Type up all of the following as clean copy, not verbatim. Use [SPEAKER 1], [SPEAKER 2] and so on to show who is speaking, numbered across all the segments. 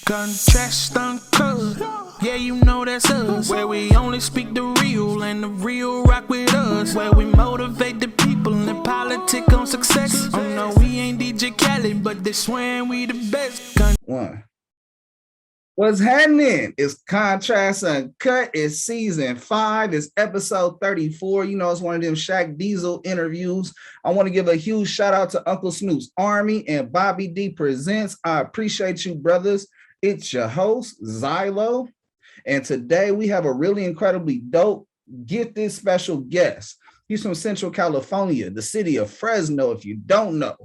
[SPEAKER 1] Contrast uncut, yeah, you know that's us. Where we only speak the real and the real rock with us. Where we motivate the people and politic on success. Oh no, we ain't DJ Khaled, but they swearing we the best.
[SPEAKER 2] One. What's happening? It's Contrast Uncut. It's season 5. It's episode 34. You know, it's one of them Shaq Diesel interviews. I want to give a huge shout out to Uncle Snoop's Army and Bobby D Presents. I appreciate you, brothers. It's your host, Zylo. And today we have a really incredibly dope, gifted special guest. He's from Central California, the city of Fresno, if you don't know.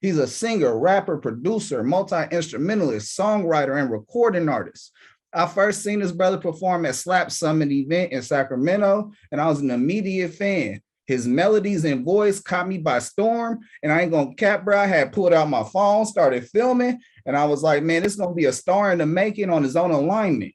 [SPEAKER 2] He's a singer, rapper, producer, multi-instrumentalist, songwriter, and recording artist. I first seen this brother perform at Slap Summit event in Sacramento, and I was an immediate fan. His melodies and voice caught me by storm, and I ain't gonna cap, bro. I had pulled out my phone, started filming, and I was like, man, this is gonna be a star in the making on his own alignment.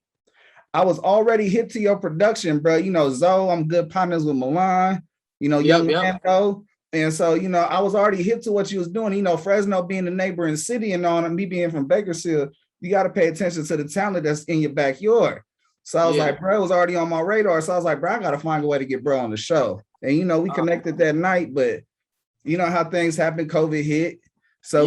[SPEAKER 2] I was already hip to your production, bro. You know, Zoe, I'm good partners with Milan, you know, Young Mando. And so, you know, I was already hip to what you was doing. You know, Fresno being the neighboring city and all, and me being from Bakersfield, you got to pay attention to the talent that's in your backyard. So I was like, bro, it was already on my radar. So I was like, bro, I got to find a way to get bro on the show. And, you know, we connected that night, but you know how things happen, COVID hit. So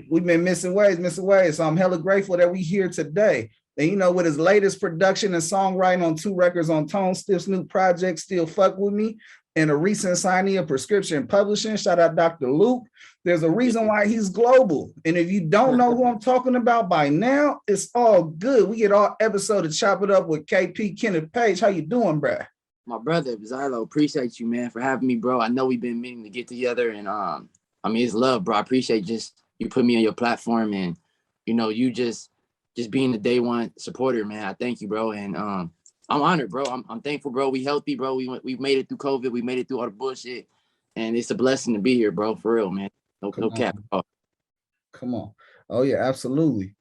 [SPEAKER 2] we've been missing ways. So I'm hella grateful that we here today. And, you know, with his latest production and songwriting on 2 records on Tone, Stith, Snoop project, Still Fuck With Me, and a recent signing of Prescription Publishing, shout out Dr. Luke. There's a reason why he's global. And if you don't know who I'm talking about by now, it's all good. We get all episode to chop it up with KP Kenneth Paige. How you doing, bro?
[SPEAKER 3] My brother, Zylo, appreciate you, man, for having me, bro. I know we've been meaning to get together, and I mean, it's love, bro. I appreciate just you put me on your platform, and you know, you just being the day one supporter, man. I thank you, bro, and I'm honored, bro. I'm thankful, bro. We healthy, bro. We made it through COVID. We made it through all the bullshit, and it's a blessing to be here, bro. For real, man. No cap. Oh.
[SPEAKER 2] Come on. Oh yeah, absolutely.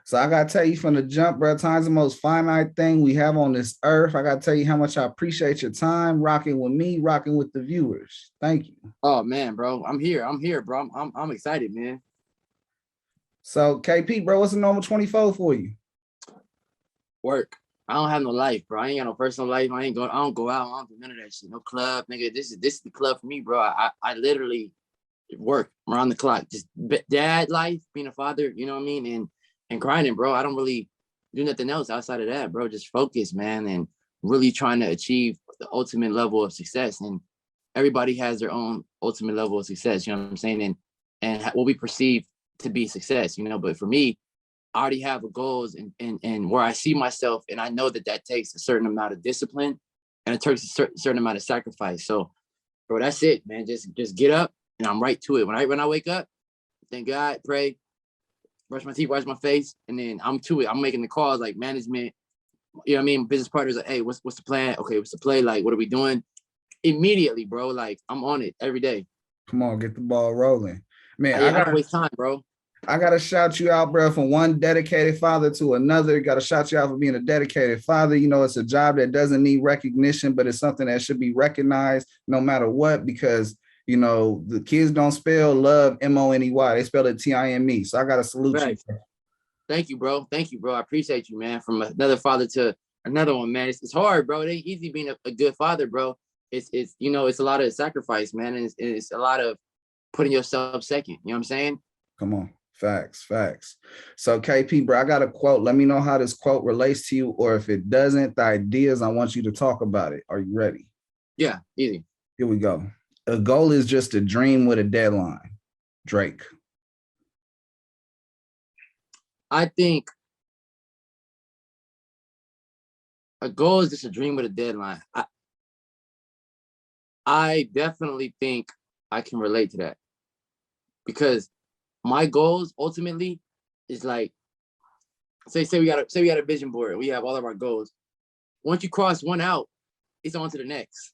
[SPEAKER 2] So I gotta tell you from the jump, bro, time's the most finite thing we have on this earth. I gotta tell you how much I appreciate your time, rocking with me, rocking with the viewers. Thank you.
[SPEAKER 3] Oh man, bro. I'm here, bro. I'm excited, man.
[SPEAKER 2] So KP, bro, what's the normal 24 for you?
[SPEAKER 3] Work. I don't have no life, bro. I ain't got no personal life. I don't go out. I don't do none of that shit. No club, nigga. This is the club for me, bro. I literally work around the clock. Just dad life, being a father, you know what I mean? And grinding, bro. I don't really do nothing else outside of that, bro. Just focus, man, and really trying to achieve the ultimate level of success. And everybody has their own ultimate level of success, you know what I'm saying? And what we perceive to be success, you know, but for me, I already have goals and where I see myself, and I know that takes a certain amount of discipline and it takes a certain amount of sacrifice. So, bro, that's it, man. Just get up, and I'm right to it. When I wake up, thank God, pray, brush my teeth, wash my face, and then I'm to it. I'm making the calls like management, you know what I mean? Business partners like, hey, what's the plan? Okay, what's the play? Like, what are we doing? Immediately, bro. Like, I'm on it every day.
[SPEAKER 2] Come on, get the ball rolling. Man,
[SPEAKER 3] I don't waste time, bro.
[SPEAKER 2] I gotta shout you out, bro, from one dedicated father to another. Gotta shout you out for being a dedicated father. You know, it's a job that doesn't need recognition, but it's something that should be recognized no matter what, because you know the kids don't spell love Money. They spell it Time. So I gotta salute you.
[SPEAKER 3] Thank you, bro. I appreciate you, man. From another father to another one, man. It's hard, bro. It ain't easy being a good father, bro. It's you know, it's a lot of sacrifice, man, and it's a lot of putting yourself second. You know what I'm saying?
[SPEAKER 2] Come on. Facts. So KP, bro, I got a quote. Let me know how this quote relates to you, or if it doesn't, the ideas, I want you to talk about it. Are you ready?
[SPEAKER 3] Yeah, easy.
[SPEAKER 2] Here we go. A goal is just a dream with a deadline. Drake.
[SPEAKER 3] I think a goal is just a dream with a deadline. I definitely think I can relate to that, because my goals ultimately is like, say we got a vision board. We have all of our goals. Once you cross one out, it's on to the next.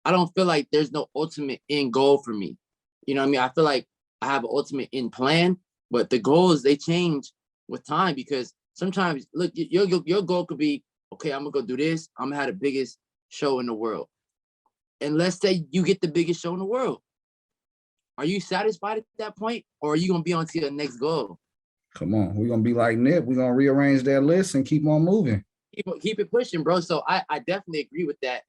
[SPEAKER 3] I don't feel like there's no ultimate end goal for me. You know what I mean? I feel like I have an ultimate end plan, but the goals, they change with time, because sometimes, look, your goal could be, okay, I'm gonna go do this. I'm gonna have the biggest show in the world. And let's say you get the biggest show in the world. are you satisfied at that point, or are you gonna be on to your next goal?
[SPEAKER 2] Come on, we're gonna be like Nip. We're gonna rearrange that list and keep on moving.
[SPEAKER 3] Keep it pushing, bro. So I definitely agree with that.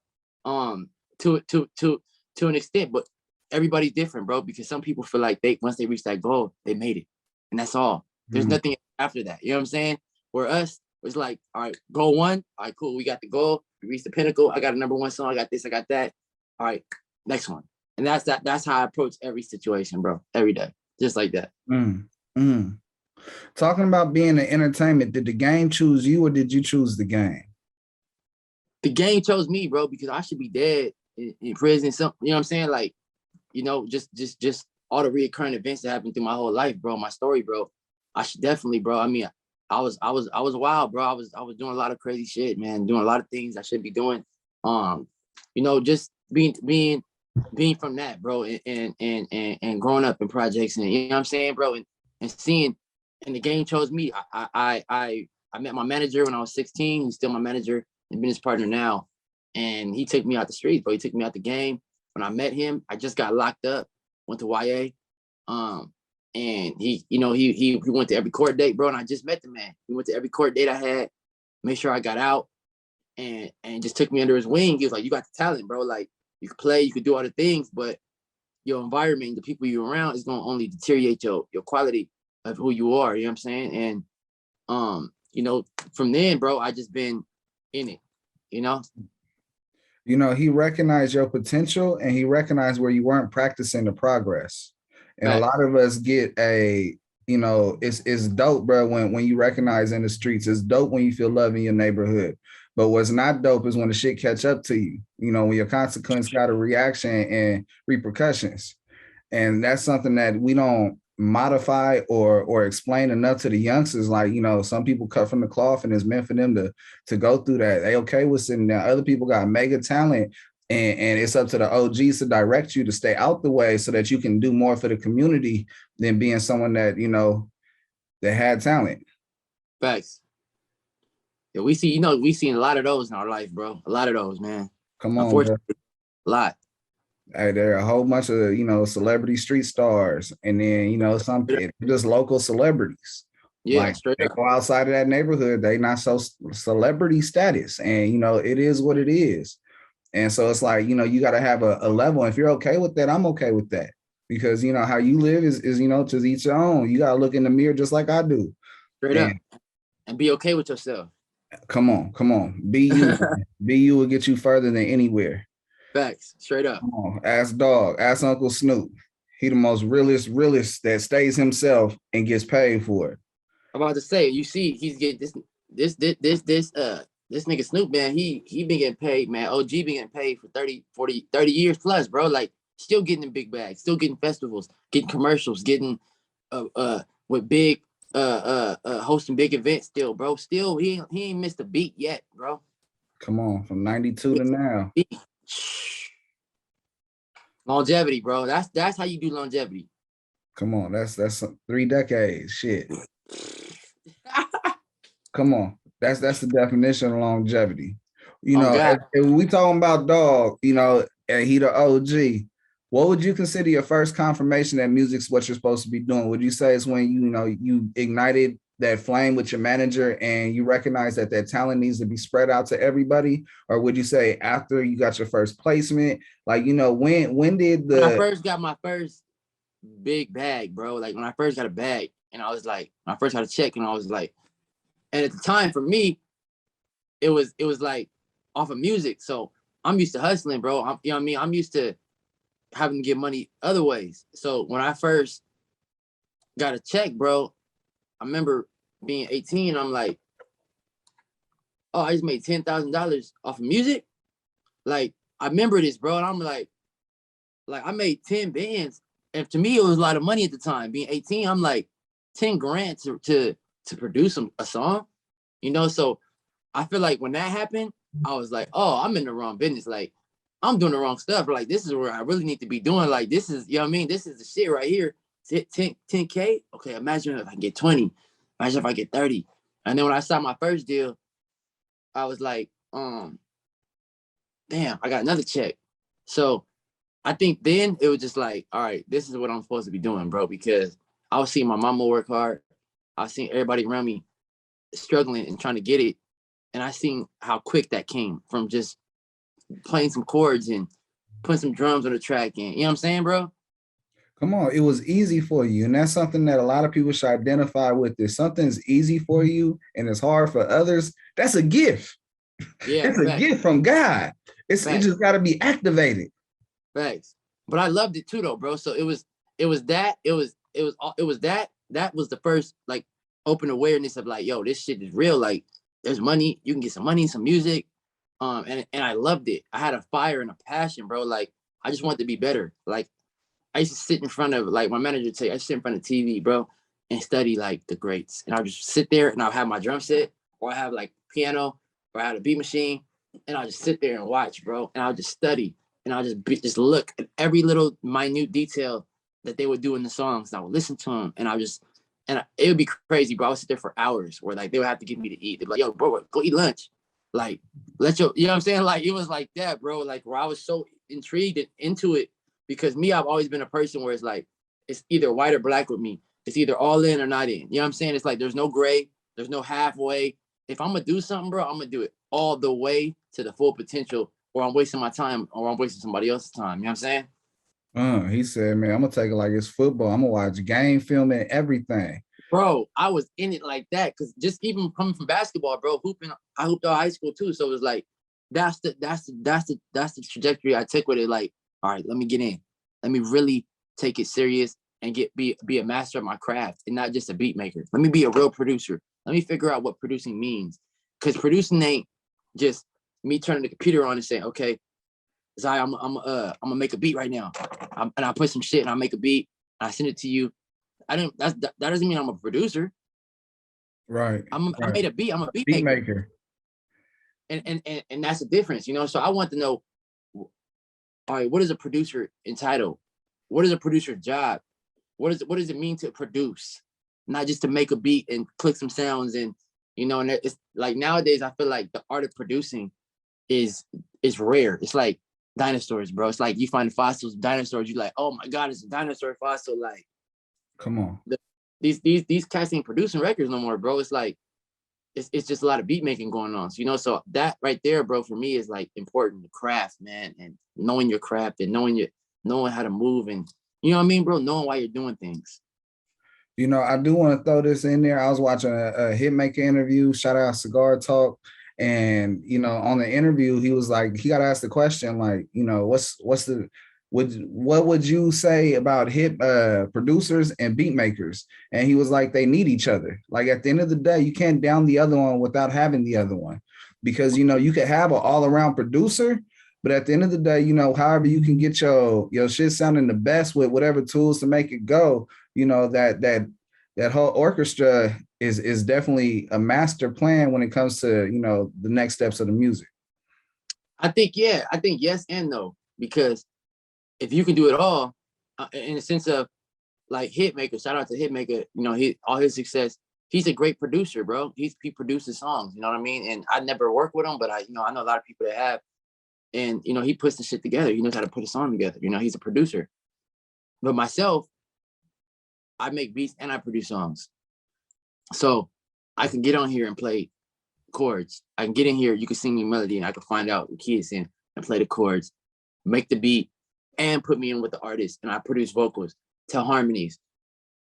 [SPEAKER 3] To an extent, but everybody's different, bro. Because some people feel like once they reach that goal, they made it, and that's all. There's nothing after that. You know what I'm saying? Where us, it's like, all right, goal one. All right, cool. We got the goal. We reached the pinnacle. I got a number one song. I got this. I got that. All right, next one. And that's that. That's how I approach every situation, bro. Every day, just like that.
[SPEAKER 2] Talking about being in entertainment, did the game choose you or did you choose the game?
[SPEAKER 3] The game chose me, bro, because I should be dead in prison. Some, you know what I'm saying? Like, you know, just all the reoccurring events that happened through my whole life, bro. My story, bro. I should definitely, bro. I mean, I was wild, bro. I was doing a lot of crazy shit, man. Doing a lot of things I shouldn't be doing. You know, just being from that, bro, and growing up in projects, and you know what I'm saying, bro, and seeing, and the game chose me. I met my manager when I was 16. He's still my manager and business partner now, and he took me out the streets, bro. He took me out the game. When I met him, I just got locked up, went to YA, and he, you know, he went to every court date, bro. And I just met the man. He went to every court date I had, made sure I got out, and just took me under his wing. He was like, "You got the talent, bro. Like, you could play, you could do all the things, but your environment, the people you're around, is gonna only deteriorate your quality of who you are." You know what I'm saying? And you know, from then, bro, I just been in it. You know.
[SPEAKER 2] You know, he recognized your potential and he recognized where you weren't practicing the progress. And a lot of us get you know, it's dope, bro, when you recognize in the streets. It's dope when you feel love in your neighborhood. But what's not dope is when the shit catch up to you, you know, when your consequence got a reaction and repercussions. And that's something that we don't modify or explain enough to the youngsters. Like, you know, some people cut from the cloth and it's meant for them to go through that. They okay with sitting there. Other people got mega talent, and it's up to the OGs to direct you to stay out the way so that you can do more for the community than being someone that, you know, that had talent.
[SPEAKER 3] Facts. Yeah, we seen a lot of those in our life, bro. A lot of those, man.
[SPEAKER 2] Come on, bro.
[SPEAKER 3] A lot.
[SPEAKER 2] Hey, there are a whole bunch of, you know, celebrity street stars, and then, you know, some just local celebrities.
[SPEAKER 3] Yeah,
[SPEAKER 2] like
[SPEAKER 3] straight
[SPEAKER 2] they
[SPEAKER 3] up.
[SPEAKER 2] go outside of that neighborhood, they not so celebrity status, and you know, it is what it is. And so it's like, you know, you got to have a level. If you're okay with that, I'm okay with that, because you know how you live is you know, to each your own. You got to look in the mirror just like I do.
[SPEAKER 3] Straight up, and be okay with yourself.
[SPEAKER 2] Come on, be you. Be you will get you further than anywhere.
[SPEAKER 3] Facts, straight up.
[SPEAKER 2] Come on, ask Uncle Snoop. He the most realest that stays himself and gets paid for it.
[SPEAKER 3] I'm about to say, you see, he's getting this nigga Snoop, man. He been getting paid, man. OG been getting paid for 30 years plus, bro. Like, still getting in big bags, still getting festivals, getting commercials, getting with big hosting big events still, bro. Still, he ain't missed a beat yet, bro.
[SPEAKER 2] Come on, from 92 to now.
[SPEAKER 3] Longevity, bro. That's how you do longevity.
[SPEAKER 2] Come on, that's 3 decades. Shit. Come on. That's the definition of longevity. You know, if we talking about dog, you know, and he the OG, what would you consider your first confirmation that music's what you're supposed to be doing? Would you say it's when you ignited that flame with your manager and you recognize that talent needs to be spread out to everybody? Or would you say after you got your first placement? Like, you know, when did
[SPEAKER 3] when I first got my first big bag, bro, like when I first got a bag and I was like, when I first got a check and I was like, and at the time for me, it was like off of music. So I'm used to hustling, bro. You know what I mean? I'm used to having to get money other ways. So when I first got a check, bro, I remember being 18. I'm like, oh, I just made $10,000 off of music. Like, I remember this, bro. And I'm like I made 10 bands. And to me, it was a lot of money at the time. Being 18, I'm like, 10 grand to produce a song, you know? So I feel like when that happened, I was like, oh, I'm in the wrong business. Like, I'm doing the wrong stuff. Like, this is where I really need to be doing. Like, this is, you know what I mean? This is the shit right here. 10K? Okay, imagine if I get 20. Imagine if I get 30. And then when I saw my first deal, I was like, damn, I got another check. So I think then it was just like, all right, this is what I'm supposed to be doing, bro, because I was seeing my mama work hard. I was seeing everybody around me struggling and trying to get it. And I seen how quick that came from just playing some chords and putting some drums on the track. And you know what I'm saying, bro?
[SPEAKER 2] Come on, it was easy for you. And that's something that a lot of people should identify with. If something's easy for you and it's hard for others, that's a gift.
[SPEAKER 3] Yeah,
[SPEAKER 2] It's a
[SPEAKER 3] facts.
[SPEAKER 2] gift from God. It
[SPEAKER 3] Facts.
[SPEAKER 2] just got to be activated.
[SPEAKER 3] Facts. But I loved it too, though, bro. So it was that was the first like open awareness of like, yo, this shit is real. Like, there's money. You can get some money, some music. And I loved it. I had a fire and a passion, bro. Like, I just wanted to be better. Like, I used to sit in front of, like, my manager would say, I sit in front of TV, bro, and study like the greats. And I'll just sit there and I'll have my drum set, or I have like piano, or I had a beat machine, and I'll just sit there and watch, bro. And I'll just study, and I'll just look at every little minute detail that they would do in the songs. And I would listen to them, and it would be crazy, bro. I would sit there for hours, where like they would have to give me to eat. They'd be like, yo, bro, go eat lunch. Like, you know what I'm saying? Like, it was like that, bro. Like, where I was so intrigued and into it, because me, I've always been a person where it's like, it's either white or black with me. It's either all in or not in. You know what I'm saying? It's like, there's no gray, there's no halfway. If I'm gonna do something, bro, I'm gonna do it all the way to the full potential, or I'm wasting my time, or I'm wasting somebody else's time. You know what I'm saying?
[SPEAKER 2] He said, man, I'm going to take it like it's football. I'm going to watch game, film, and everything.
[SPEAKER 3] Bro, I was in it like that, because just even coming from basketball, bro, I hooped all high school too. So it was like, that's the trajectory I took with it. Like, all right, let me get in. Let me really take it serious and be a master of my craft, and not just a beat maker. Let me be a real producer. Let me figure out what producing means. Because producing ain't just me turning the computer on and saying, okay, Zai, I'm gonna make a beat right now. And I put some shit and I make a beat and I send it to you. That doesn't mean I'm a producer.
[SPEAKER 2] Right.
[SPEAKER 3] I made a beat. I'm a beat
[SPEAKER 2] maker.
[SPEAKER 3] And that's the difference, you know. So I want to know, all right, what is a producer entitled? What is a producer's job? What does it mean to produce? Not just to make a beat and click some sounds, and you know, and it's like nowadays I feel like the art of producing is rare. It's like dinosaurs, bro. It's like you find fossils of dinosaurs, you're like, oh my God, it's a dinosaur fossil. Like,
[SPEAKER 2] come on.
[SPEAKER 3] These cats ain't producing records no more, bro. It's like it's just a lot of beat making going on. So, you know, so that right there, bro, for me is like important, the craft, man, and knowing your craft and knowing how to move, and you know what I mean, bro, knowing why you're doing things.
[SPEAKER 2] You know, I do want to throw this in there. I was watching a Hitmaker interview, shout out Cigar Talk. And, you know, on the interview, he was like, he got asked the question, like, you know, what would you say about hip producers and beat makers? And he was like, they need each other. Like, at the end of the day, you can't down the other one without having the other one, because, you know, you could have an all around producer, but at the end of the day, you know, however you can get your shit sounding the best with whatever tools to make it go, you know, that whole orchestra is definitely a master plan when it comes to, you know, the next steps of the music.
[SPEAKER 3] I think yes and no, because if you can do it all, in the sense of like Hitmaker, shout out to Hitmaker, you know, all his success, he's a great producer, bro. He produces songs, you know what I mean? And I never worked with him, but I know a lot of people that have, and you know, he puts the shit together. He knows how to put a song together. You know, he's a producer. But myself, I make beats and I produce songs. So I can get on here and play chords. I can get in here, you can sing me melody, and I can find out the key is in and play the chords, make the beat, and put me in with the artist, and I produce vocals, tell harmonies.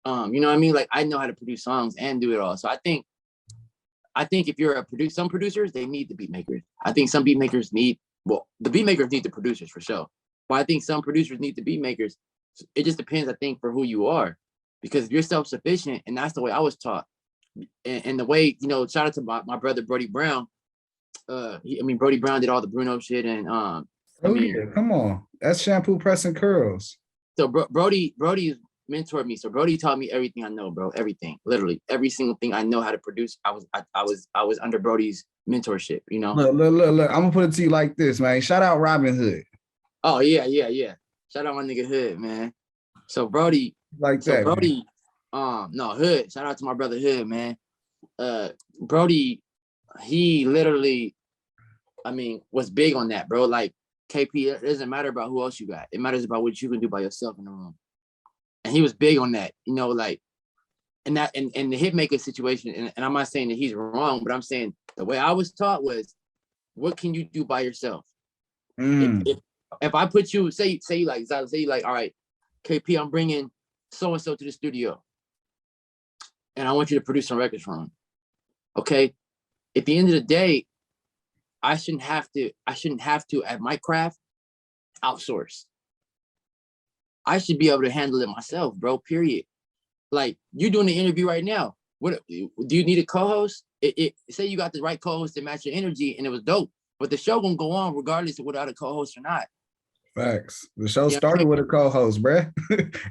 [SPEAKER 3] You know what I mean? Like, I know how to produce songs and do it all. So I think if you're some producers, they need the beat makers. I think some beat makers the beat makers need the producers for sure. But I think some producers need the beat makers. It just depends, I think, for who you are. Because if you're self-sufficient, and that's the way I was taught, and the way, you know, shout out to my brother Brody Brown. Brody Brown did all the Bruno shit, and
[SPEAKER 2] come on, that's shampoo, press, and curls.
[SPEAKER 3] So Brody mentored me. So Brody taught me everything I know, bro. Everything, literally every single thing I know how to produce. I was under Brody's mentorship. You know.
[SPEAKER 2] Look. I'm gonna put it to you like this, man. Shout out Robin Hood.
[SPEAKER 3] Oh yeah. Shout out my nigga Hood, man. So Brody. Brody, no, Hood. Shout out to my brother Hood, man. Brody, he literally, was big on that, bro. Like, KP, it doesn't matter about who else you got. It matters about what you can do by yourself in the room. And he was big on that, you know, like, and the hitmaker situation, and I'm not saying that he's wrong, but I'm saying the way I was taught was, what can you do by yourself? If I put you, say like, all right, KP, I'm bringing so-and-so to the studio, and I want you to produce some records for him. Okay. At the end of the day, I shouldn't have to at my craft outsource. I should be able to handle it myself, bro, period. Like, you're doing the interview right now. What do you need a co-host? Say you got the right co-host to match your energy and it was dope, but the show gonna go on regardless of without a co-host or not.
[SPEAKER 2] Facts. The show started with a co-host, bruh.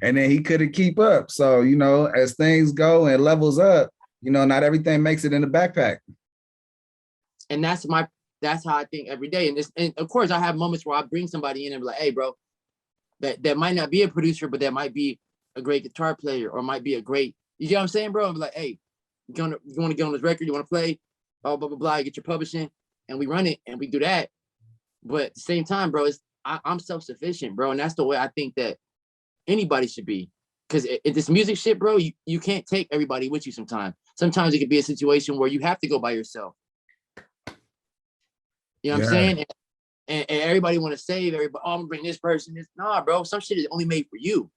[SPEAKER 2] And then he couldn't keep up. So, you know, as things go and levels up, you know, not everything makes it in the backpack.
[SPEAKER 3] And that's how I think every day. And of course I have moments where I bring somebody in and be like, hey, bro, that might not be a producer, but that might be a great guitar player or might be a great, you know what I'm saying, bro? I'm like, hey, you want to get on this record? You want to play? Blah, blah, blah, blah. Get your publishing and we run it and we do that. But at the same time, bro, I'm self-sufficient, bro. And that's the way I think that anybody should be. Because in this music shit, bro, you can't take everybody with you sometimes. Sometimes it could be a situation where you have to go by yourself. You know what I'm saying? And everybody want to save everybody. Oh, I'm gonna bring this person. Nah, bro. Some shit is only made for you.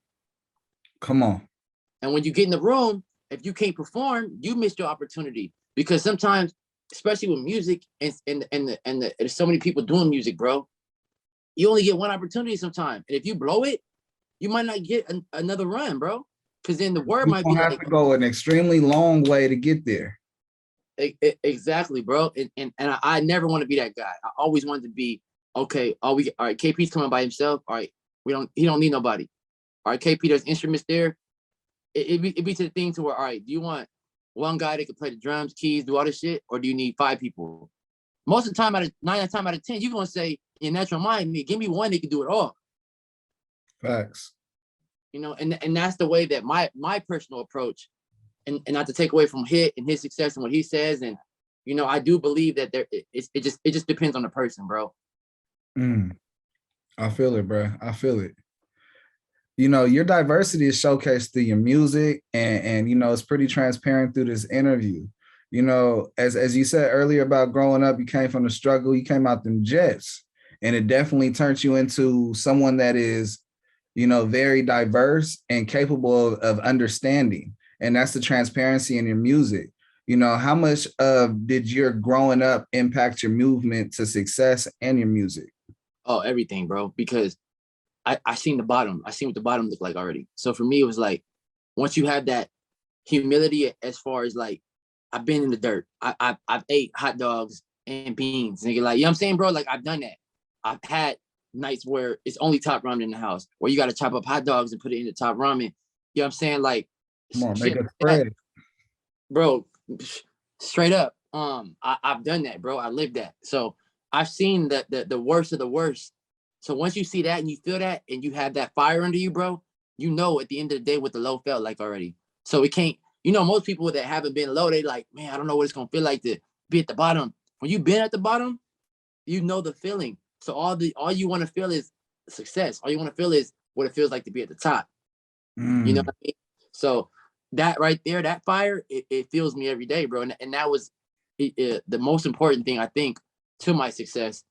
[SPEAKER 3] Come on. And when you get in the room, if you can't perform, you missed your opportunity. Because sometimes, especially with music and there's so many people doing music, bro, you only get one opportunity sometimes. And if you blow it, you might not get another run, bro. Because then the word might be like, to go an extremely long way to get there. Exactly, bro. And I never want to be that guy. I always wanted to be, okay, all right, KP's coming by himself. All right, he don't need nobody. All right, KP, there's instruments there. It'd be to the thing to where, all right, do you want one guy that can play the drums, keys, do all this shit, or do you need 5 people? Most of the time, 9 times out of 10, you're gonna say in natural mind, give me one that can do it all. Facts. You know, and that's the way that my personal approach, and not to take away from Hit and his success and what he says, and you know, I do believe that it just depends on the person, bro. I feel it, bro. I feel it. You know, your diversity is showcased through your music, and you know, it's pretty transparent through this interview. You know, as you said earlier about growing up, you came from the struggle, you came out them Jets, and it definitely turns you into someone that is, you know, very diverse and capable of understanding. And that's the transparency in your music. You know, how much did your growing up impact your movement to success and your music? Oh, everything, bro, because I seen the bottom. I seen what the bottom looked like already. So for me, it was like, once you have that humility, as far as like, I've been in the dirt. I've ate hot dogs and beans. Nigga, like, you know what I'm saying, bro? Like, I've done that. I've had nights where it's only top ramen in the house, where you got to chop up hot dogs and put it in the top ramen. You know what I'm saying? Like, come on, make it spread. Bro, straight up. I've done that, bro. I lived that. So I've seen the worst of the worst. So once you see that and you feel that and you have that fire under you, bro, you know at the end of the day what the low felt like already. So it can't, you know, most people that haven't been low, they like, man, I don't know what it's gonna feel like to be at the bottom. When you've been at the bottom, you know the feeling. So all you want to feel is success. All you want to feel is what it feels like to be at the top. You know what I mean? So that right there, that fire, it fills me every day, bro. And that was the most important thing, I think, to my success.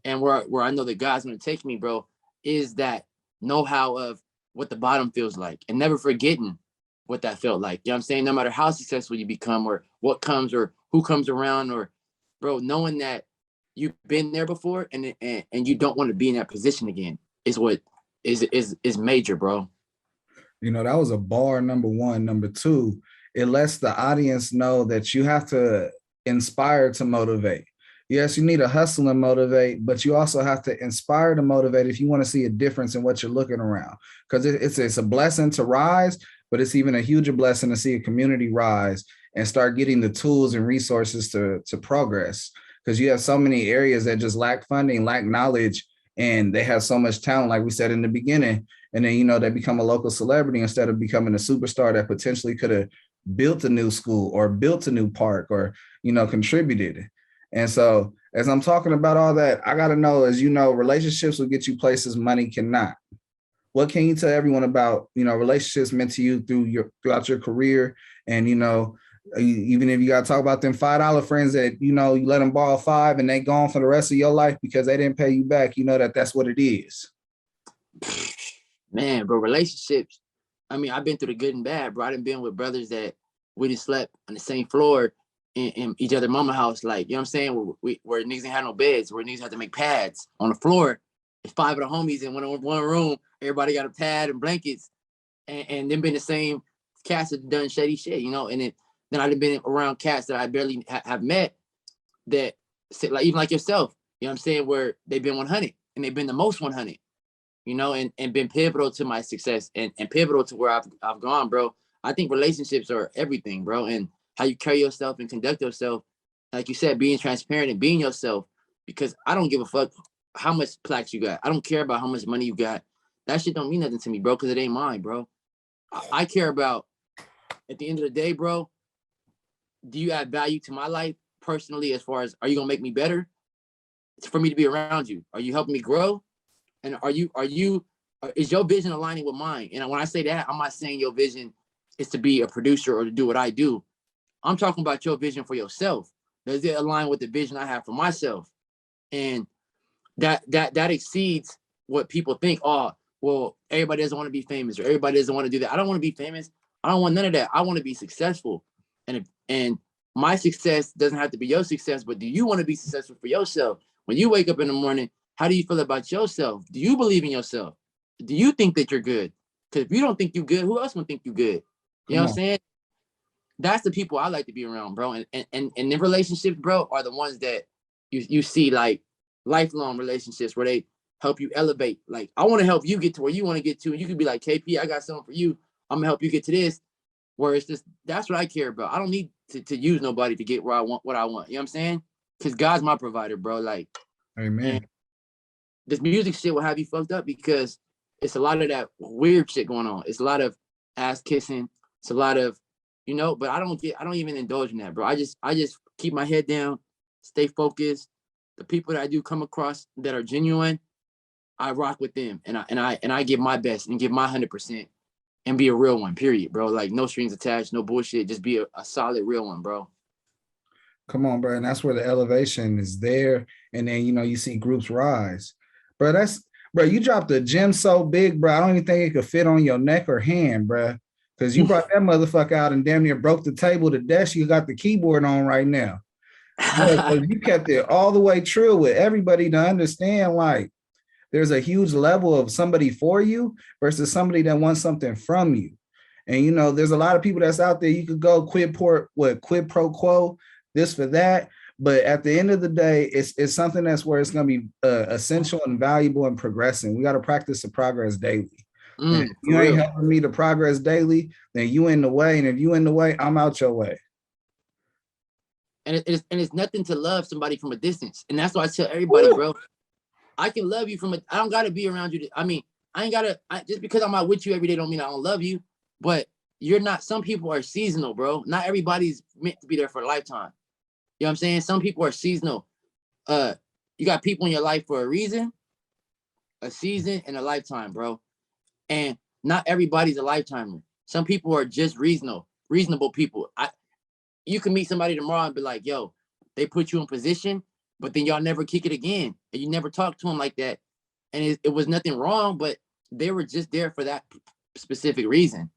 [SPEAKER 3] And where I know that God's going to take me, bro, is that know-how of what the bottom feels like and never forgetting what that felt like. You know what I'm saying? No matter how successful you become or what comes or who comes around, or, bro, knowing that you've been there before and you don't want to be in that position again is what is major, bro. You know, that was a bar, number one. Number two, it lets the audience know that you have to inspire to motivate. Yes, you need to hustle and motivate, but you also have to inspire to motivate if you want to see a difference in what you're looking around. Because it's a blessing to rise, but it's even a huger blessing to see a community rise and start getting the tools and resources to progress. Because you have so many areas that just lack funding, lack knowledge, and they have so much talent, like we said in the beginning. And then, you know, they become a local celebrity instead of becoming a superstar that potentially could have built a new school or built a new park or, you know, contributed.
[SPEAKER 2] And so as I'm talking about all that, I got to know, as you know, relationships will get you places money cannot. What can you tell everyone about, relationships meant to you throughout your career? And, even if you got to talk about them $5 friends that, you let them borrow $5 and they gone for the rest of your life because they didn't pay you back, that's what it is.
[SPEAKER 3] Man, bro, relationships. I mean, I've been through the good and bad, bro. I done been with brothers that we done slept on the same floor in each other mama house. Like, you know what I'm saying? Where niggas ain't had no beds, where niggas had to make pads on the floor. It's 5 of the homies in one room. Everybody got a pad and blankets. And then been the same cats that done shady shit, and then I've been around cats that I barely have met that, like, even like yourself, you know what I'm saying, where they've been 100 and they've been the most 100, and been pivotal to my success and pivotal to where I've gone, bro. I think relationships are everything, bro, and how you carry yourself and conduct yourself. Like you said, being transparent and being yourself, because I don't give a fuck how much plaques you got. I don't care about how much money you got. That shit don't mean nothing to me, bro, because it ain't mine, bro. I care about, at the end of the day, bro, do you add value to my life personally, as far as, are you going to make me better? It's for me to be around you. Are you helping me grow? And is your vision aligning with mine? And when I say that, I'm not saying your vision is to be a producer or to do what I do. I'm talking about your vision for yourself. Does it align with the vision I have for myself? And that exceeds what people think. Oh, well, everybody doesn't want to be famous, or everybody doesn't want to do that. I don't want to be famous. I don't want none of that. I want to be successful. And my success doesn't have to be your success, but do you want to be successful for yourself? When you wake up in the morning, how do you feel about yourself? Do you believe in yourself? Do you think that you're good? Because if you don't think you're good, who else would think you're good? You know what I'm saying? That's the people I like to be around, bro. And the relationships, bro, are the ones that you see, like, lifelong relationships where they help you elevate. Like, I want to help you get to where you want to get to. And you could be like, KP, I got something for you. I'm gonna help you get to this. Where it's just, that's what I care about. I don't need to use nobody to get where I want what I want. You know what I'm saying? Because God's my provider, bro. Like,
[SPEAKER 2] amen.
[SPEAKER 3] This music shit will have you fucked up because it's a lot of that weird shit going on. It's a lot of ass kissing. It's a lot of, but I don't even indulge in that, bro. I just keep my head down, stay focused. The people that I do come across that are genuine, I rock with them, and I give my best and give my 100% and be a real one, period, bro. Like, no strings attached, no bullshit. Just be a solid real one, bro.
[SPEAKER 2] Come on, bro. And that's where the elevation is there. And then, you see groups rise. Bro, you dropped a gem so big, bro. I don't even think it could fit on your neck or hand, bro. Because you brought that motherfucker out and damn near broke the table, the desk. You got the keyboard on right now. You kept it all the way true with everybody to understand, like, there's a huge level of somebody for you versus somebody that wants something from you. And, there's a lot of people that's out there. You could go quid pro quo, this for that. But at the end of the day, it's something that's where it's going to be essential and valuable and progressing. We got to practice the progress daily. If you ain't helping me to progress daily, then you in the way. And if you in the way, I'm out your way.
[SPEAKER 3] And it's nothing to love somebody from a distance. And that's why I tell everybody, bro, I can love you I don't got to be around you. I ain't got to, just because I'm out with you every day don't mean I don't love you. But you're not, some people are seasonal, bro. Not everybody's meant to be there for a lifetime. You know what I'm saying? Some people are seasonal. You got people in your life for a reason, a season, and a lifetime, bro. And not everybody's a lifetimer. Some people are just reasonable people. You can meet somebody tomorrow and be like, yo, they put you in position, but then y'all never kick it again. And you never talk to them like that. And it was nothing wrong, but they were just there for that specific reason.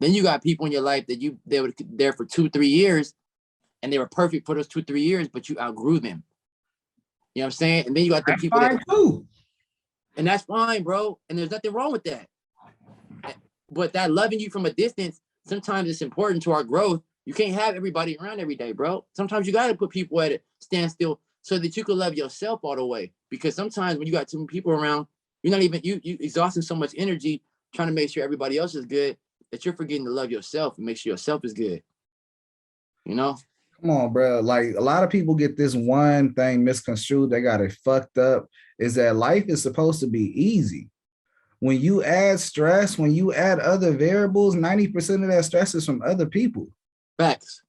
[SPEAKER 3] Then you got people in your life that they were there for 2-3 years, and they were perfect for those 2-3 years, but you outgrew them. You know what I'm saying? And then you got the people that too. And that's fine, bro. And there's nothing wrong with that. But that loving you from a distance, sometimes it's important to our growth. You can't have everybody around every day, bro. Sometimes you got to put people at a standstill so that you can love yourself all the way. Because sometimes when you got too many people around, you're not even, you exhausting so much energy trying to make sure everybody else is good that you're forgetting to love yourself and make sure yourself is good.
[SPEAKER 2] Come on, bro. Like, a lot of people get this one thing misconstrued. They got it fucked up, is that life is supposed to be easy. When you add stress, when you add other variables, 90% of that stress is from other people.
[SPEAKER 3] Facts.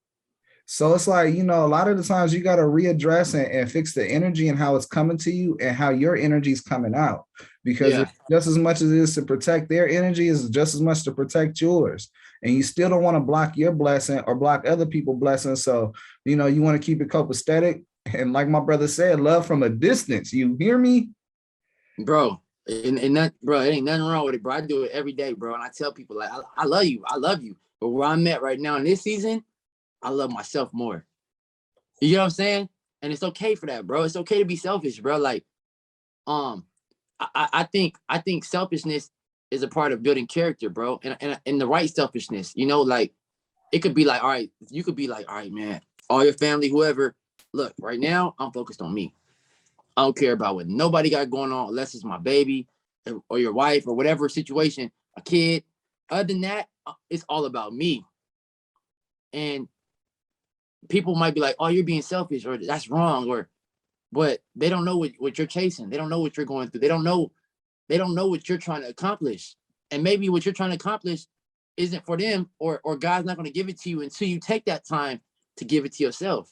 [SPEAKER 2] So it's like, you know, a lot of the times you got to readdress and fix the energy and how it's coming to you and how your energy is coming out. Because
[SPEAKER 3] Yeah,
[SPEAKER 2] it's just as much as it is to protect their energy, is just as much to protect yours. And you still don't want to block your blessing or block other people's blessings. So, you know, you want to keep it copacetic. And like my brother said, love from a distance. You hear me?
[SPEAKER 3] bro. And that, bro, it ain't nothing wrong with it, bro. I do it every day, bro. And I tell people, like, I love you. I love you. But where I'm at right now in this season, I love myself more. You know what I'm saying? And it's okay for that, bro. It's okay to be selfish, bro. Like, um, I think selfishness is a part of building character, bro. And the right selfishness, you know, like it could be like, all right, you could be like, all right, man, all your family, whoever, look, right now, I'm focused on me. I don't care about what nobody got going on, unless it's my baby or your wife or whatever situation, a kid. Other than that, it's all about me. And people might be like, oh, you're being selfish or that's wrong, or but they don't know what you're chasing. They don't know what you're going through. They don't know what you're trying to accomplish. And maybe what you're trying to accomplish isn't for them, or God's not going to give it to you until you take that time to give it to yourself.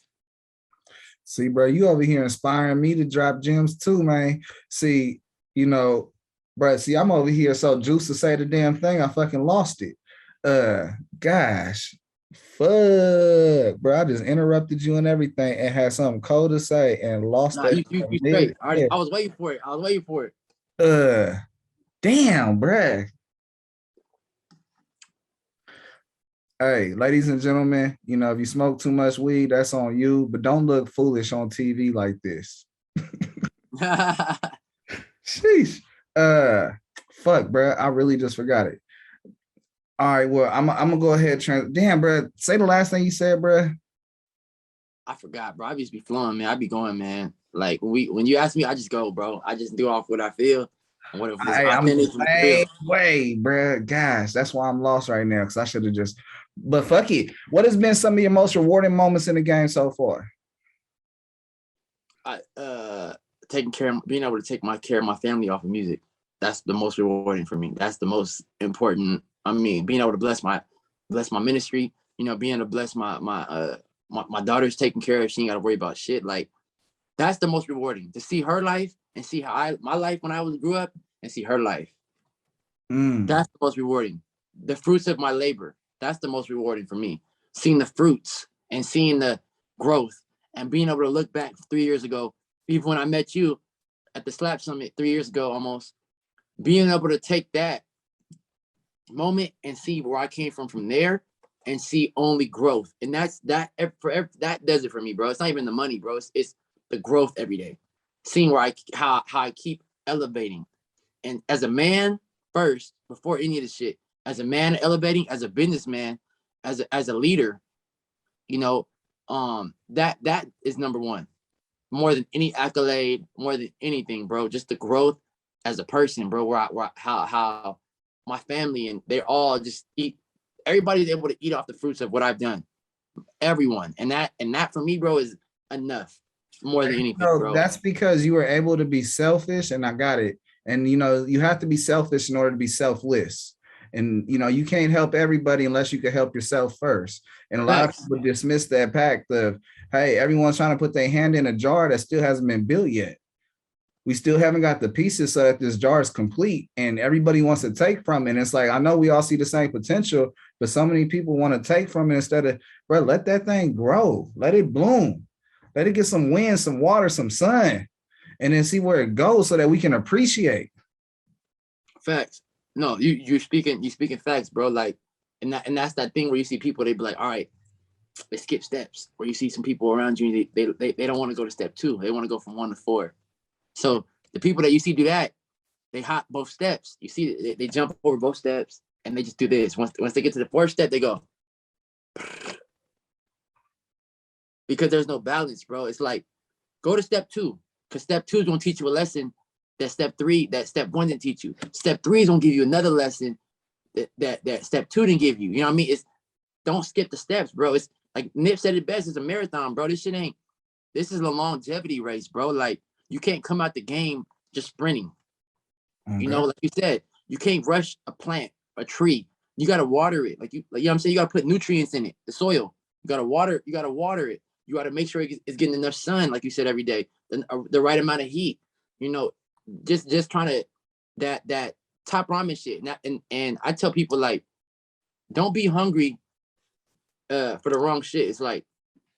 [SPEAKER 2] See, bro, you over here inspiring me to drop gems too, man. See, you know, bro, see, I'm over here so juiced to say the damn thing, I fucking lost it. Gosh, fuck, bro, I just interrupted you and everything and had something cold to say and lost
[SPEAKER 3] Nah,
[SPEAKER 2] that
[SPEAKER 3] you
[SPEAKER 2] mid.
[SPEAKER 3] straight. I was waiting for it. I was waiting for it.
[SPEAKER 2] Uh, damn, bruh. Hey, ladies and gentlemen, you know, if you smoke too much weed, that's on you, but don't look foolish on TV like this. Sheesh. Uh, fuck, bro. I really just forgot it. All right, well, I'm gonna go ahead. Damn, bro. Say the last thing you said, bro.
[SPEAKER 3] I forgot, bro. I just be flowing, man. I be going, man. Like when you ask me, I just go, bro. I just do off what I feel and what if it's
[SPEAKER 2] I'm
[SPEAKER 3] authentic
[SPEAKER 2] the
[SPEAKER 3] and it's real.
[SPEAKER 2] same way, bro. Gosh, that's why I'm lost right now because I should have just. But fuck it. What has been some of your most rewarding moments in the game so far?
[SPEAKER 3] Taking care of, being able to take my care of my family off of music. That's the most rewarding for me. That's the most important. I mean, being able to bless my ministry, you know, being able to bless my daughter's taken care of. She ain't got to worry about shit. Like that's the most rewarding to see her life and see how my life when I grew up and see her life.
[SPEAKER 2] Mm.
[SPEAKER 3] That's the most rewarding. The fruits of my labor. That's the most rewarding for me. Seeing the fruits and seeing the growth and being able to look back 3 years ago, even when I met you at the Slap Summit 3 years ago almost, being able to take that moment and see where I came from there and see only growth. And that's that that does it for me, bro. It's not even the money, bro. It's the growth every day. Seeing where how I keep elevating. And as a man first, before any of this shit, as a man elevating, as a businessman, as a leader, you know, that is number one. More than any accolade, more than anything, bro. Just the growth as a person, bro. How my family and they're all just eat. Everybody's able to eat off the fruits of what I've done. Everyone, and that for me, bro, is enough. More than anything,
[SPEAKER 2] So
[SPEAKER 3] bro.
[SPEAKER 2] that's because you were able to be selfish, and I got it. And you know, you have to be selfish in order to be selfless. And you know, you can't help everybody unless you can help yourself first. And a lot of
[SPEAKER 3] Facts.
[SPEAKER 2] people dismiss that pact of, hey, everyone's trying to put their hand in a jar that still hasn't been built yet. We still haven't got the pieces so that this jar is complete and everybody wants to take from it. And it's like, I know we all see the same potential, but so many people want to take from it instead of, bro, let that thing grow, let it bloom, let it get some wind, some water, some sun, and then see where it goes so that we can appreciate.
[SPEAKER 3] Facts. No, you speaking facts, bro. Like, and that's that thing where you see people, they be like, all right, let's skip steps. Or you see some people around you, they don't want to go to step 2. They want to go from 1 to 4. So the people that you see do that, they hop both steps. You see, they jump over both steps and they just do this. Once they get to the 4th step, they go because there's no balance, bro. It's like go to step 2 because step 2 is gonna teach you a lesson that step 1 didn't teach you. Step 3 is gonna give you another lesson that step 2 didn't give you. You know what I mean? It's don't skip the steps, bro. It's like Nip said it best. It's a marathon, bro. This is a longevity race, bro. Like you can't come out the game just sprinting.
[SPEAKER 2] Okay.
[SPEAKER 3] You know, like you said, you can't rush a plant, a tree. You gotta water it. Like you know what I'm saying? You gotta put nutrients in it, the soil. You gotta water it. You gotta make sure it's getting enough sun, like you said, every day, the right amount of heat. You know, just trying to that top ramen shit. And I tell people, like, don't be hungry for the wrong shit. It's like,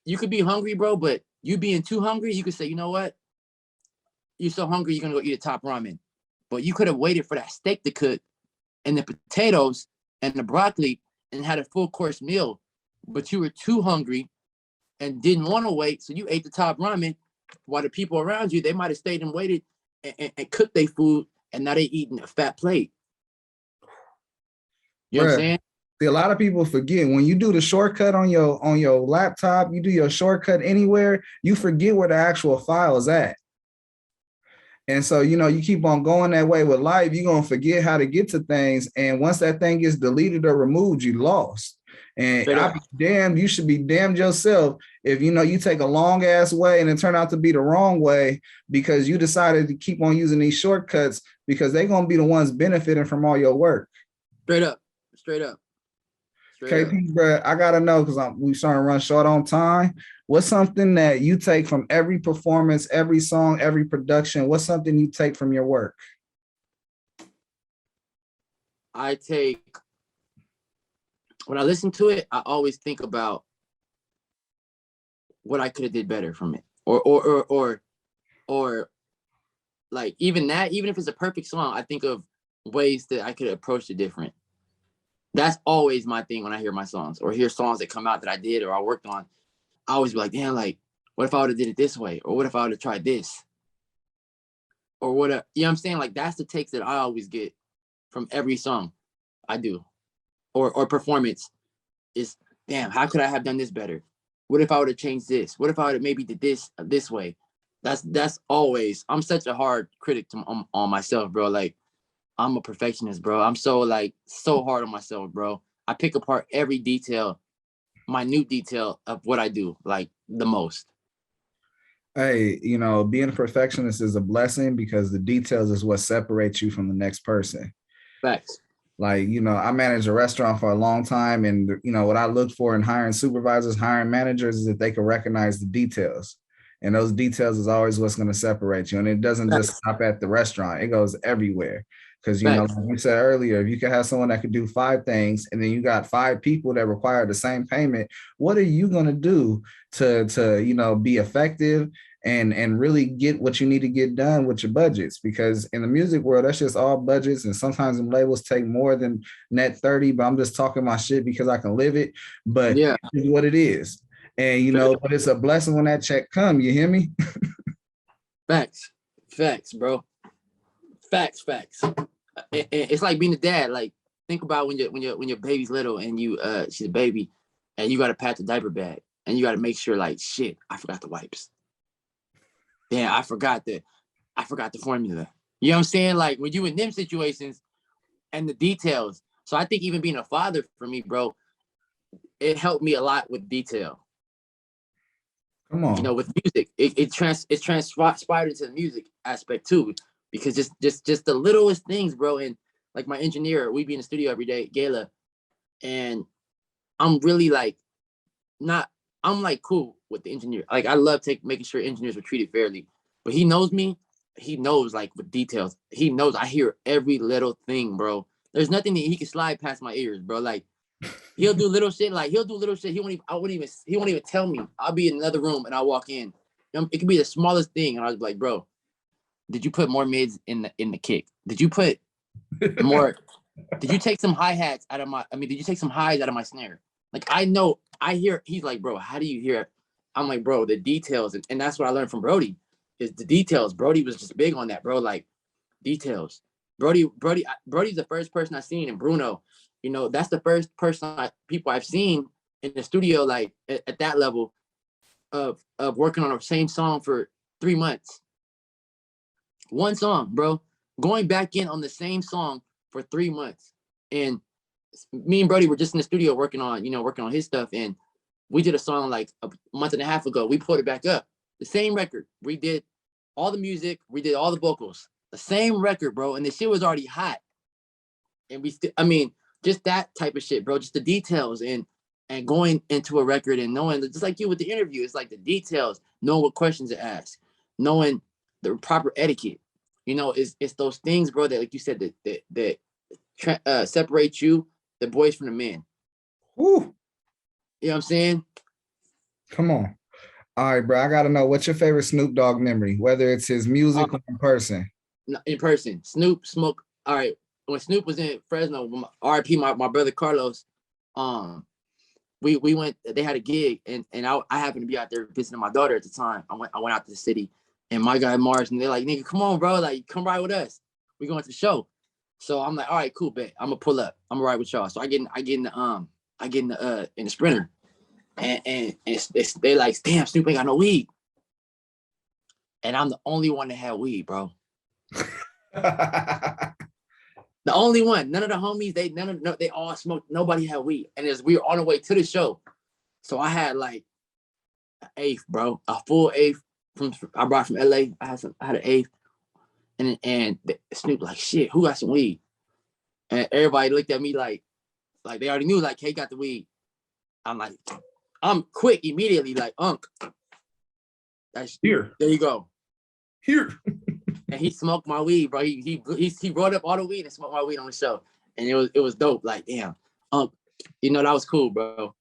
[SPEAKER 3] you could be hungry, bro, but you being too hungry, you could say, you know what? You're so hungry, you're gonna go eat a top ramen. But you could have waited for that steak to cook and the potatoes and the broccoli and had a full course meal. But you were too hungry and didn't want to wait, so you ate the top ramen while the people around you, they might have stayed and waited and cooked their food, and now they eating a fat plate. You know what I'm saying?
[SPEAKER 2] See, a lot of people forget when you do the shortcut on your laptop, you do your shortcut anywhere, you forget where the actual file is at. And so, you know, you keep on going that way with life, you're going to forget how to get to things. And once that thing gets deleted or removed, you lost. And I'll be damned, you should be damned yourself if, you know, you take a long ass way and it turned out to be the wrong way because you decided to keep on using these shortcuts because they're going to be the ones benefiting from all your work.
[SPEAKER 3] Straight up.
[SPEAKER 2] KP, bro, I gotta know because we starting to run short on time. What's something that you take from every performance, every song, every production? What's something you take from your work?
[SPEAKER 3] I take, when I listen to it, I always think about what I could have did better from it, or like even if it's a perfect song, I think of ways that I could have approached it different. That's always my thing when I hear my songs or hear songs that come out that I did or I worked on. I always be like, damn, like, what if I would have did it this way? Or what if I would have tried this? Or what, you know what I'm saying? Like, that's the takes that I always get from every song I do. Or performance is, damn, how could I have done this better? What if I would have changed this? What if I would have maybe did this way? That's always, I'm such a hard critic on myself, bro. Like, I'm a perfectionist, bro. I'm so hard on myself, bro. I pick apart every detail, minute detail of what I do, like, the most.
[SPEAKER 2] Hey, you know, being a perfectionist is a blessing because the details is what separates you from the next person.
[SPEAKER 3] Facts.
[SPEAKER 2] Like, you know, I managed a restaurant for a long time, and, you know, what I look for in hiring supervisors, hiring managers is that they can recognize the details. And those details is always what's going to separate you. And it doesn't just stop at the restaurant. It goes everywhere. Because, you know, like we said earlier, if you can have someone that could do 5 things and then you got 5 people that require the same payment, what are you going to do to, you know, be effective and really get what you need to get done with your budgets? Because in the music world, that's just all budgets. And sometimes them labels take more than net 30, but I'm just talking my shit because I can live it. But yeah, it's what it is. And, you know, but it's a blessing when that check come. You hear me?
[SPEAKER 3] Facts, bro. Facts. It's like being a dad. Like, think about when your baby's little and she's a baby and you got to pat the diaper bag and you got to make sure, like, shit, I forgot the wipes. Damn, I forgot the formula. You know what I'm saying? Like, when you in them situations and the details. So I think even being a father for me, bro, it helped me a lot with detail.
[SPEAKER 2] Come on.
[SPEAKER 3] You know, with music, it transpired into the music aspect too, because just the littlest things, bro. And like my engineer, we be in the studio every day, Gayla, and I'm really like, I'm like cool with the engineer. Like, I love making sure engineers are treated fairly. But he knows me. He knows, like, with details. He knows I hear every little thing, bro. There's nothing that he can slide past my ears, bro. Like, he'll do little shit. He won't even tell me. I'll be in another room and I'll walk in. It could be the smallest thing, and I was like, bro, did you put more mids in the kick? Did you put more? Did you take some hi-hats out of my? I mean, did you take some highs out of my snare? Like, I know, I hear. He's like, bro, how do you hear it? I'm like, bro, the details, and that's what I learned from Brody, is the details. Brody was just big on that, bro. Like, details. Brody's the first person I seen, and Bruno, you know, that's the first people I've seen in the studio, like at that level of working on the same song for 3 months. One song, bro, going back in on the same song for 3 months. And me and Brody were just in the studio working on his stuff. And we did a song like a month and a half ago. We pulled it back up. The same record. We did all the music. We did all the vocals. The same record, bro. And the shit was already hot. And just that type of shit, bro. Just the details and and going into a record and knowing, just like you with the interview, it's like the details, knowing what questions to ask, knowing the proper etiquette. You know, it's those things, bro, that like you said that separate you, the boys from the men.
[SPEAKER 2] Woo.
[SPEAKER 3] You know what I'm saying?
[SPEAKER 2] Come on. All right, bro. I gotta know, what's your favorite Snoop Dogg memory, whether it's his music or in person.
[SPEAKER 3] In person. Snoop smoke. All right. When Snoop was in Fresno, RIP, my brother Carlos, we went, they had a gig, and I happened to be out there visiting my daughter at the time. I went out to the city, and my guy Mars, and they're like, nigga, come on, bro, like, come ride with us. We going to the show. So I'm like, all right, cool, bet. I'm gonna pull up. I'm gonna ride with y'all. So I get in the Sprinter, and they like, damn, Snoop ain't got no weed, and I'm the only one that had weed, bro. The only one. None of the homies, they all smoked. Nobody had weed. And as we were on the way to the show, so I had like an eighth, bro, a full eighth I brought from LA. I had an eighth, and Snoop like, shit, who got some weed? And everybody looked at me like they already knew, like, hey, got the weed. I'm like, I'm quick immediately, like, that's
[SPEAKER 2] here.
[SPEAKER 3] There you go.
[SPEAKER 2] Here.
[SPEAKER 3] And he smoked my weed, bro. He brought up all the weed and smoked my weed on the show, and it was dope. Like, damn, you know, that was cool, bro.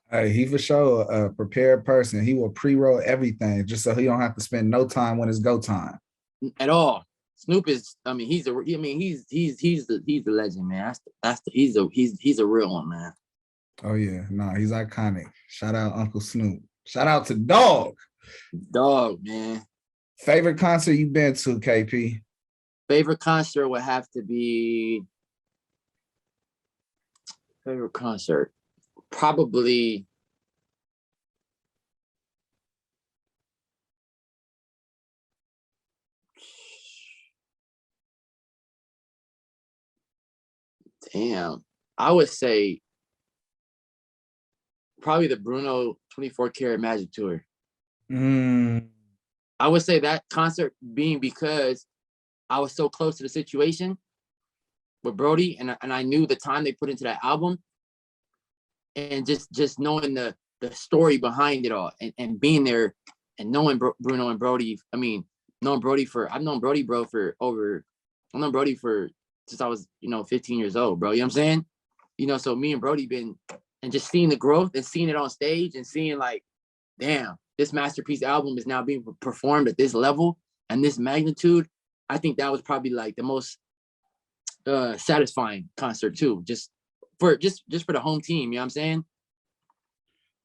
[SPEAKER 2] Hey, he for sure a prepared person. He will pre-roll everything just so he don't have to spend no time when it's go time.
[SPEAKER 3] At all. Snoop is, I mean, he's the legend, man. He's a real one, man.
[SPEAKER 2] Oh yeah, no, he's iconic. Shout out Uncle Snoop. Shout out to Dog,
[SPEAKER 3] man.
[SPEAKER 2] Favorite concert you've been to, KP?
[SPEAKER 3] Favorite concert would have to be probably damn. I would say probably the Bruno 24 Karat Magic Tour. I would say that concert being because I was so close to the situation with Brody, and I knew the time they put into that album, and just knowing the story behind it all, and being there and knowing Bruno and Brody. I mean, I've known Brody since I was, 15 years old, bro. You know what I'm saying? So me and Brody been, and just seeing the growth and seeing it on stage and seeing like, damn, this masterpiece album is now being performed at this level and this magnitude. I think that was probably like the most satisfying concert too, just for the home team. You know what I'm saying?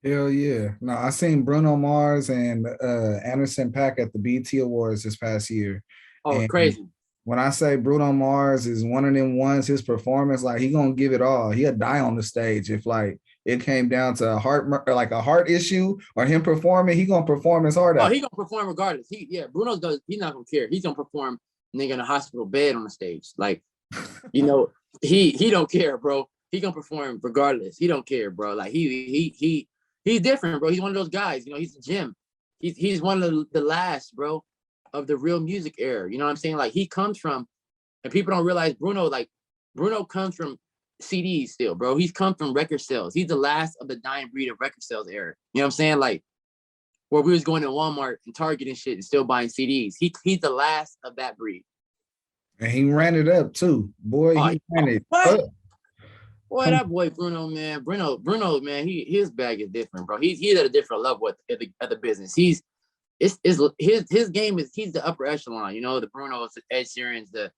[SPEAKER 2] Hell yeah. No, I seen Bruno Mars and Anderson .Paak at the BET Awards this past year.
[SPEAKER 3] Oh,
[SPEAKER 2] and
[SPEAKER 3] crazy.
[SPEAKER 2] When I say Bruno Mars is one of them ones, his performance, like, he gonna give it all. He'll die on the stage if like it came down to a heart issue or him performing. He gonna perform his heart out.
[SPEAKER 3] Oh, he gonna perform regardless. He's not gonna care. He's gonna perform, nigga, in a hospital bed on the stage. Like, he don't care, bro. He gonna perform regardless. He don't care, bro. Like, he's different, bro. He's one of those guys. He's a gym. He's one of the last, bro, of the real music era. You know what I'm saying? Like, he comes from, and people don't realize Bruno comes from CDs still, bro. He's come from record sales. He's the last of the dying breed of record sales era. You know what I'm saying? Like, where we was going to Walmart and Target and shit and still buying CDs. He's the last of that breed.
[SPEAKER 2] And he ran it up too. Boy, he ran it up.
[SPEAKER 3] Boy, that boy Bruno, man. Bruno, man, his bag is different, bro. He's at a different level at the business. His game is, he's the upper echelon, the Brunos, the Ed Sheerans, the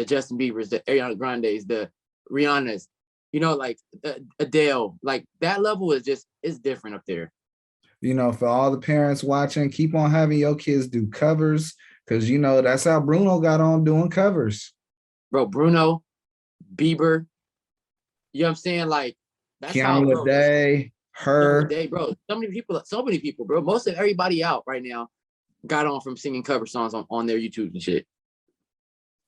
[SPEAKER 3] Justin Biebers, the Ariana Grandes, the Rihannas, like Adele. Like, that level is different up there.
[SPEAKER 2] For all the parents watching, keep on having your kids do covers, because that's how Bruno got on doing covers.
[SPEAKER 3] Bro, Bruno, Bieber, you know what I'm saying? Like, that's
[SPEAKER 2] Kiana Day, her.
[SPEAKER 3] Day, bro. So many people, bro. Most of everybody out right now got on from singing cover songs on their YouTube and shit.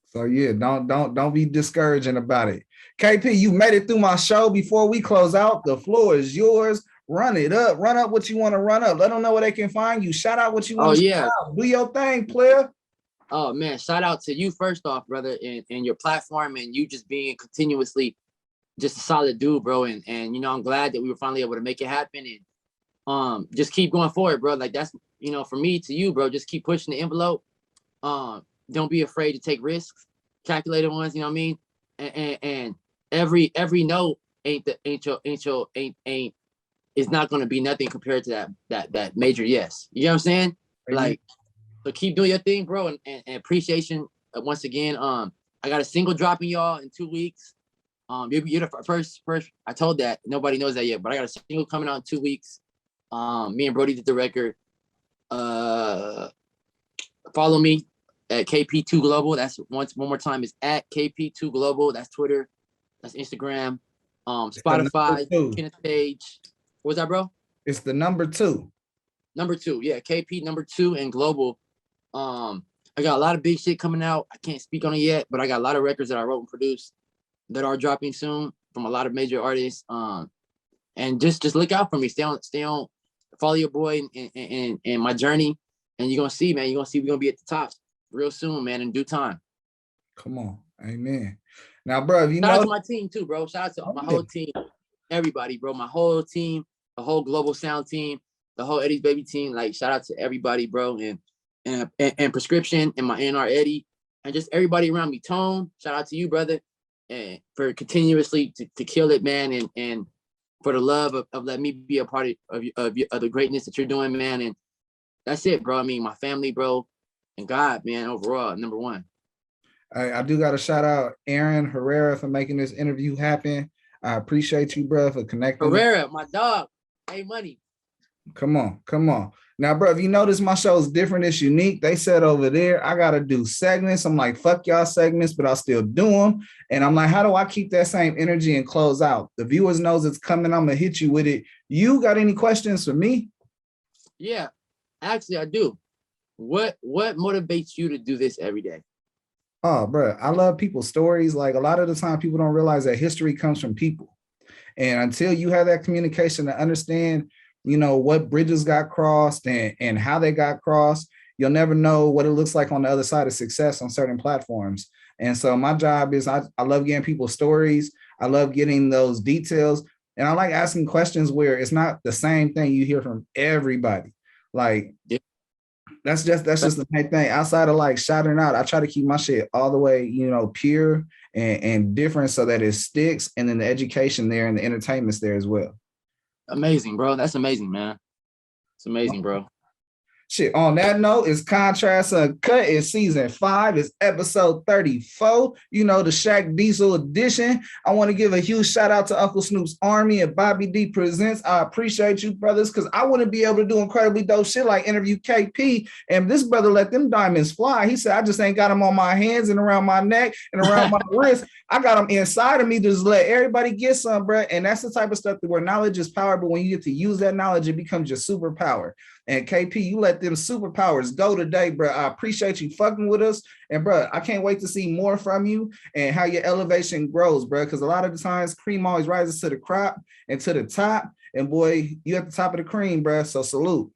[SPEAKER 2] So yeah, don't be discouraging about it. KP, you made it through my show. Before we close out, the floor is yours. Run it up. Run up what you want to run up. Let them know where they can find you. Shout out what you want to shout out. Do your thing, player.
[SPEAKER 3] Oh man, shout out to you first off, brother, and your platform, and you just being continuously just a solid dude, bro. And you know, I'm glad that we were finally able to make it happen. And just keep going forward, bro. Like that's, you know, for me to you, bro, just keep pushing the envelope. Don't be afraid to take risks, calculated ones, you know what I mean? And every no ain't it's not gonna be nothing compared to that major yes. You know what I'm saying? Like, so keep doing your thing, bro, and appreciation once again. I got a single dropping y'all in 2 weeks. You're the first. I told that nobody knows that yet, but I got a single coming out in 2 weeks. Me and Brody did the record. Follow me at KP2 Global. That's one more time. It's at KP2 Global. That's Twitter. That's Instagram. Spotify. Kenneth Page. What's that, bro?
[SPEAKER 2] It's the number 2.
[SPEAKER 3] Number 2, yeah. KP number 2 and Global. I got a lot of big shit coming out. I can't speak on it yet, but I got a lot of records that I wrote and produced that are dropping soon from a lot of major artists. And just look out for me. Stay on, follow your boy and my journey. And you're gonna see, man. You're gonna see we're gonna be at the top real soon, man, in due time.
[SPEAKER 2] Come on. Amen. Now, bro, if you
[SPEAKER 3] shout
[SPEAKER 2] know
[SPEAKER 3] out to my team too, bro. Shout out to my whole team, everybody, bro. My whole team, the whole Global Sound team, the whole Eddie's Baby team. Like, shout out to everybody, bro. And Prescription and my A&R Eddie and just everybody around me. Tone, shout out to you, brother, and for continuously to kill it, man, and for the love of letting me be a part of the greatness that you're doing, man. And that's it, bro. I mean, my family, bro, and God, man, overall, number one.
[SPEAKER 2] I do got to shout out Aaron Herrera for making this interview happen. I appreciate you, bro, for connecting.
[SPEAKER 3] Herrera, my dog. Hey, money.
[SPEAKER 2] Come on. Now, bro, if you notice my show is different, it's unique. They said over there, I got to do segments. I'm like, fuck y'all segments, but I'll still do them. And I'm like, how do I keep that same energy and close out? The viewers knows it's coming. I'm going to hit you with it. You got any questions for me?
[SPEAKER 3] Yeah, actually, I do. What motivates you to do this every day?
[SPEAKER 2] Oh, bro, I love people's stories. Like, a lot of the time, people don't realize that history comes from people. And until you have that communication to understand, you know, what bridges got crossed and how they got crossed, you'll never know what it looks like on the other side of success on certain platforms. And so my job is I love getting people's stories. I love getting those details. And I like asking questions where it's not the same thing you hear from everybody. Like, that's just the main thing. Outside of like shouting out, I try to keep my shit all the way, you know, pure and different so that it sticks. And then the education there and the entertainment's there as well.
[SPEAKER 3] Amazing, bro. That's amazing, man. It's amazing, bro.
[SPEAKER 2] Shit, on that note, it's Contrast Uncut. It's season 5. It's episode 34. You know, the Shaq Diesel edition. I want to give a huge shout out to Uncle Snoop's Army and Bobby D Presents. I appreciate you, brothers, because I wouldn't be able to do incredibly dope shit like interview KP. And this brother let them diamonds fly. He said, I just ain't got them on my hands and around my neck and around my wrist. I got them inside of me to just let everybody get some, bro. And that's the type of stuff that where knowledge is power, but when you get to use that knowledge, it becomes your superpower. And KP, you let them superpowers go today, bro. I appreciate you fucking with us. And, bro, I can't wait to see more from you and how your elevation grows, bro. Because a lot of the times, cream always rises to the crop and to the top. And, boy, you at the top of the cream, bro. So salute.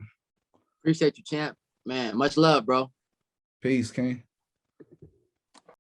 [SPEAKER 3] Appreciate you, champ. Man, much love, bro.
[SPEAKER 2] Peace, King.